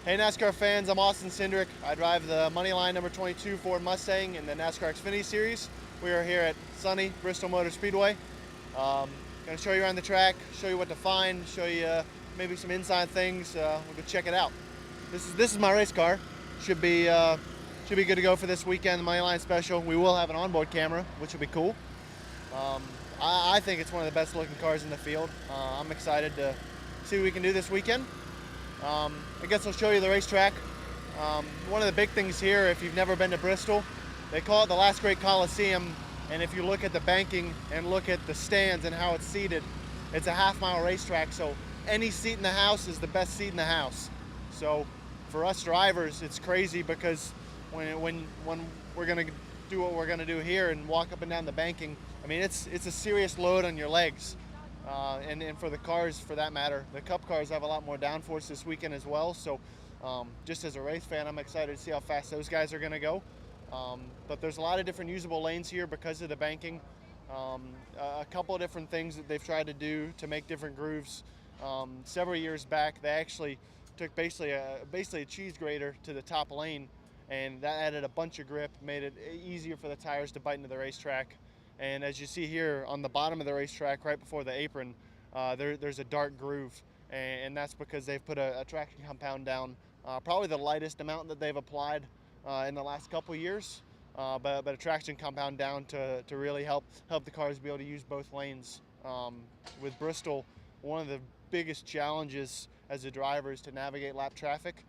Hey NASCAR fans, I'm Austin Cindric. I drive the Moneyline number 22 Ford Mustang in the NASCAR Xfinity Series. We are here at sunny Bristol Motor Speedway. Going to show you around the track, show you what to find, show you maybe some inside things. We'll go check it out. This is my race car. Should be good to go for this weekend, the Moneyline Special. We will have an onboard camera, which will be cool. I think it's one of the best looking cars in the field. I'm excited to see what we can do this weekend. I guess I'll show you the racetrack. One of the big things here, if you've never been to Bristol, they call it the last great Coliseum, and if you look at the banking and look at the stands and how it's seated, it's a half-mile racetrack, so any seat in the house is the best seat in the house. So for us drivers, it's crazy because when we're going to do what we're going to do here and walk up and down the banking, I mean, it's a serious load on your legs. And for the cars, for that matter, the Cup cars have a lot more downforce this weekend as well. So just as a race fan, I'm excited to see how fast those guys are going to go. But there's a lot of different usable lanes here because of the banking. A couple of different things that they've tried to do to make different grooves. Several years back, they actually took basically a cheese grater to the top lane, and that added a bunch of grip, made it easier for the tires to bite into the racetrack. And as you see here on the bottom of the racetrack, right before the apron, there's a dark groove, and that's because they've put a traction compound down, probably the lightest amount that they've applied in the last couple years, but a traction compound down to really help the cars be able to use both lanes. With Bristol, one of the biggest challenges as a driver is to navigate lap traffic,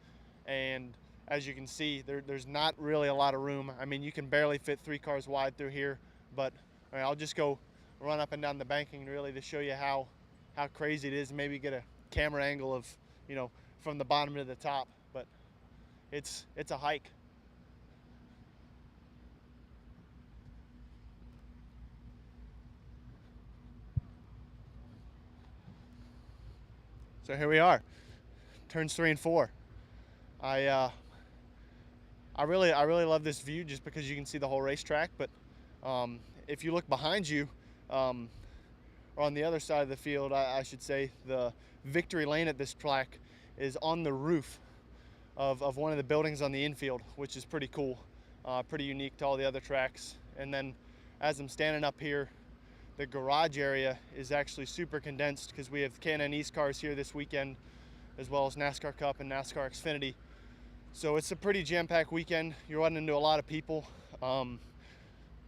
and as you can see, there's not really a lot of room. I mean, you can barely fit 3 cars wide through here, but I'll just go run up and down the banking really to show you how crazy it is. Maybe get a camera angle of, from the bottom to the top, but it's a hike. So here we are, turns 3 and 4. I really love this view just because you can see the whole racetrack, but if you look behind you, or on the other side of the field, I should say, the victory lane at this track is on the roof of one of the buildings on the infield, which is pretty cool, pretty unique to all the other tracks. And then as I'm standing up here, the garage area is actually super condensed because we have Can-Am East cars here this weekend, as well as NASCAR Cup and NASCAR Xfinity. So it's a pretty jam-packed weekend. You're running into a lot of people.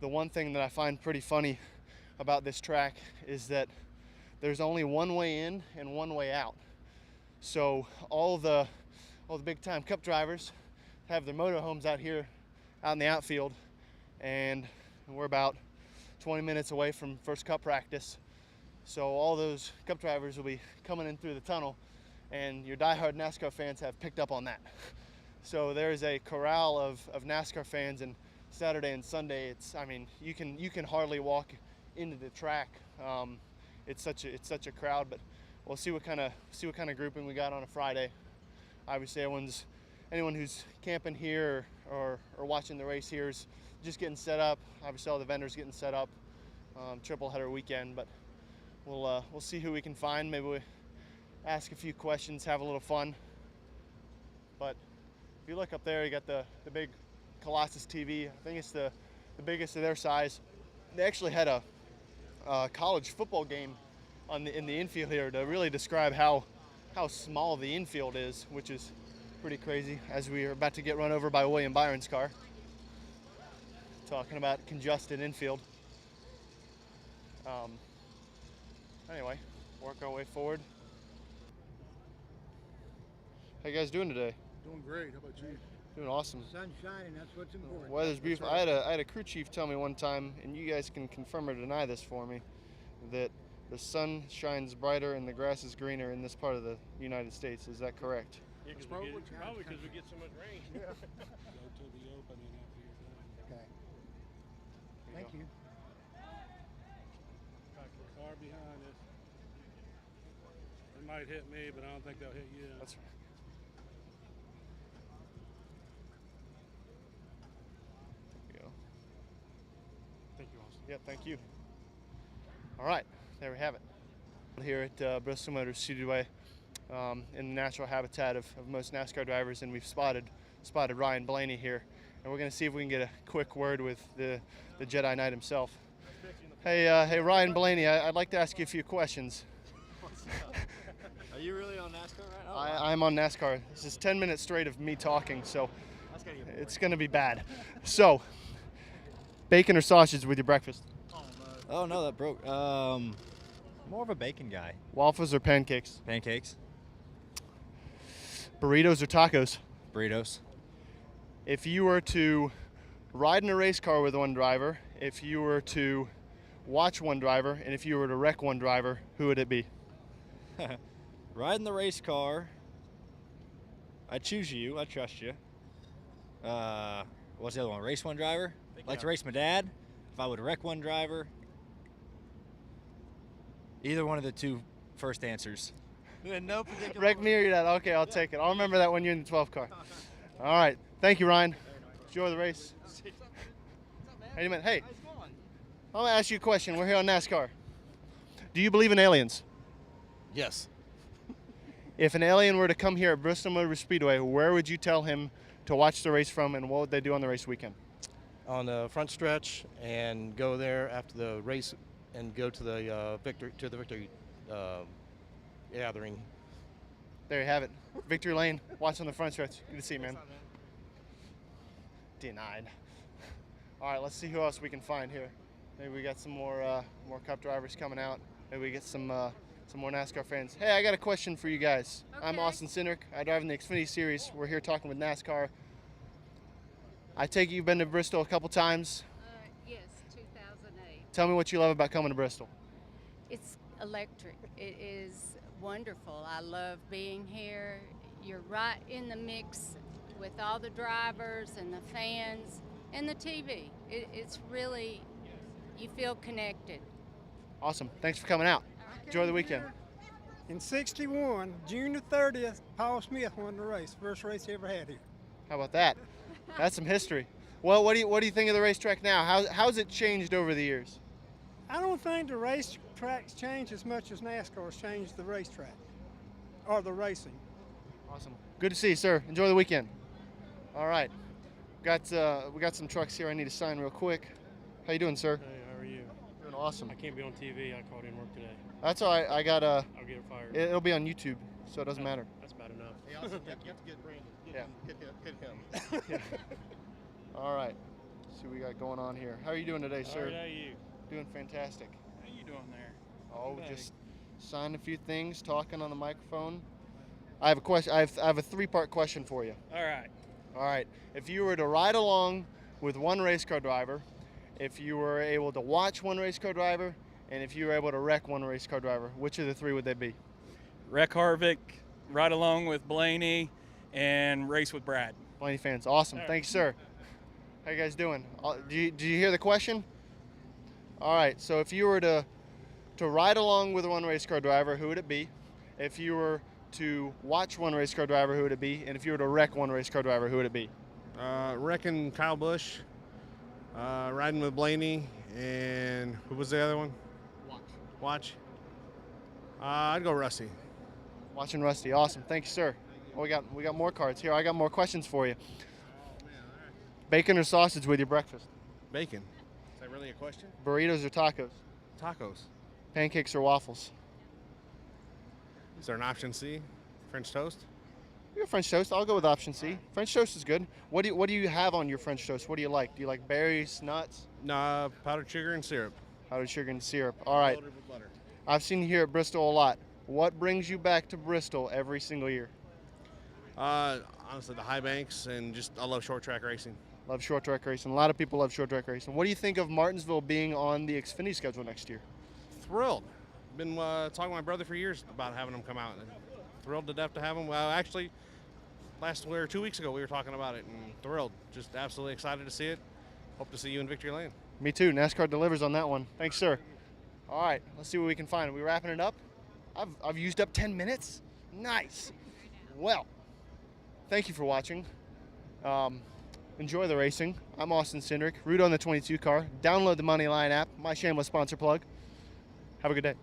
The one thing that I find pretty funny about this track is that there's only one way in and one way out. So all the big time Cup drivers have their motorhomes out here out in the outfield, and we're about 20 minutes away from first Cup practice. So all those Cup drivers will be coming in through the tunnel, and your diehard NASCAR fans have picked up on that. So there's a corral of NASCAR fans, and Saturday and Sunday, you can hardly walk into the track. It's such a crowd, but we'll see what kind of grouping we got on a Friday. Obviously, anyone who's camping here or watching the race here is just getting set up. Obviously, all the vendors getting set up. Triple header weekend, but we'll see who we can find. Maybe we ask a few questions, have a little fun. But if you look up there, you got the big Colossus TV. I think it's the biggest of their size. They actually had a college football game in the infield here to really describe how small the infield is, which is pretty crazy, as we are about to get run over by William Byron's car. Talking about congested infield. Anyway, work our way forward. How you guys doing today? Doing great. How about you? Doing awesome. Sun's shining. That's what's important. Weather's beautiful. Right. I had a crew chief tell me one time, and you guys can confirm or deny this for me, that the sun shines brighter and the grass is greener in this part of the United States. Is that correct? Yeah, probably because we get so much rain. Yeah. Go to the open and after you're done. Okay. Thank you. Got the car behind us. It might hit me, but I don't think they'll hit you. That's right. There we go. Thank you, Austin. Yep, thank you. All right, there we have it. Here at Bristol Motor Speedway. in the natural habitat of most NASCAR drivers, and we've spotted Ryan Blaney here, and we're going to see if we can get a quick word with the Jedi Knight himself. Hey, Ryan Blaney, I'd like to ask you a few questions. Are you really on NASCAR right now? I'm on NASCAR. This is 10 minutes straight of me talking, so it's going to be bad. So, bacon or sausage with your breakfast? Oh no, that broke. More of a bacon guy. Waffles or pancakes? Pancakes, Burritos or tacos? burritos. If you were to ride in a race car with one driver, if you were to watch one driver, and if you were to wreck one driver, who would it be? Riding the race car. I choose you. I trust you. What's the other one? Race one driver. Like to race my dad. If I would wreck one driver. Either one of the two first answers. No particular. Wreck me or your dad? Okay, I'll take it. I'll remember that when you're in the 12 car. All right. Thank you, Ryan. Enjoy the race. Hey, man. Hey, I'm going to ask you a question. We're here on NASCAR. Do you believe in aliens? Yes. If an alien were to come here at Bristol Motor Speedway, where would you tell him to watch the race from, and what would they do on the race weekend? On the front stretch, and go there after the race, and go to the victory gathering. There you have it. Victory Lane. Watch on the front stretch. Good to see you, man. Denied. All right, let's see who else we can find here. Maybe we got some more Cup drivers coming out. Maybe we get some more NASCAR fans. Hey, I got a question for you guys. Okay. I'm Austin Cindric. I drive in the Xfinity Series. We're here talking with NASCAR. I take it you've been to Bristol a couple times. Yes, 2008. Tell me what you love about coming to Bristol. It's electric. It is wonderful. I love being here. You're right in the mix with all the drivers and the fans and the TV. It's really, you feel connected. Awesome. Thanks for coming out. Enjoy the weekend. In '61, June the 30th, Paul Smith won the race. First race he ever had here. How about that? That's some history. Well, what do you think of the racetrack now? How's it changed over the years? I don't think the racetrack's changed as much as NASCAR's changed the racetrack or the racing. Awesome. Good to see you, sir. Enjoy the weekend. All right. We got some trucks here I need to sign real quick. How you doing, sir? Hey, how are you? Doing awesome. I can't be on TV. I called in work today. That's all right. I'll get fired. It'll be on YouTube, so it doesn't matter. That's bad enough. Hey, Austin, you have to get Brandon. Yeah. Him. All right. Let's see what we got going on here. How are you doing today, sir? All right, how are you? Doing fantastic. How you doing there? Oh, Hey. just signed a few things, talking on the microphone. I have a question. I have a three-part question for you. All right. All right. If you were to ride along with one race car driver, if you were able to watch one race car driver, and if you were able to wreck one race car driver, which of the three would they be? Wreck Harvick, ride along with Blaney, and race with Brad. Blaney fans. Awesome. All right. Thank you, sir. How you guys doing? Did you hear the question? All right. So if you were to ride along with one race car driver, who would it be? If you were to watch one race car driver, who would it be? And if you were to wreck one race car driver, who would it be? Wrecking Kyle Busch, riding with Blaney, and who was the other one? Watch. I'd go Rusty. Watching Rusty. Awesome. Thank you, sir. Well, we got more cards here. I got more questions for you. Bacon or sausage with your breakfast? Bacon. Is that really a question? Burritos or tacos? Tacos. Pancakes or waffles? Is there an option C? French toast? We got French toast. I'll go with option C. French toast is good. What do you have on your French toast? What do you like? Do you like berries, nuts? Nah, powdered sugar and syrup. Powdered sugar and syrup. All right. Loaded with butter. I've seen you here at Bristol a lot. What brings you back to Bristol every single year? Honestly, the high banks, and just I love short track racing. Love short track racing. A lot of people love short track racing. What do you think of Martinsville being on the Xfinity schedule next year? Thrilled. Been talking to my brother for years about having them come out. Thrilled to death to have them. Well, actually, 2 weeks ago we were talking about it, and thrilled. Just absolutely excited to see it. Hope to see you in Victory Lane. Me too. NASCAR delivers on that one. Thanks, sir. All right, let's see what we can find. Are we wrapping it up? I've used up 10 minutes. Nice. Well, thank you for watching. Enjoy the racing. I'm Austin Cindric. Root on the 22 car. Download the Moneyline app. My shameless sponsor plug. Have a good day.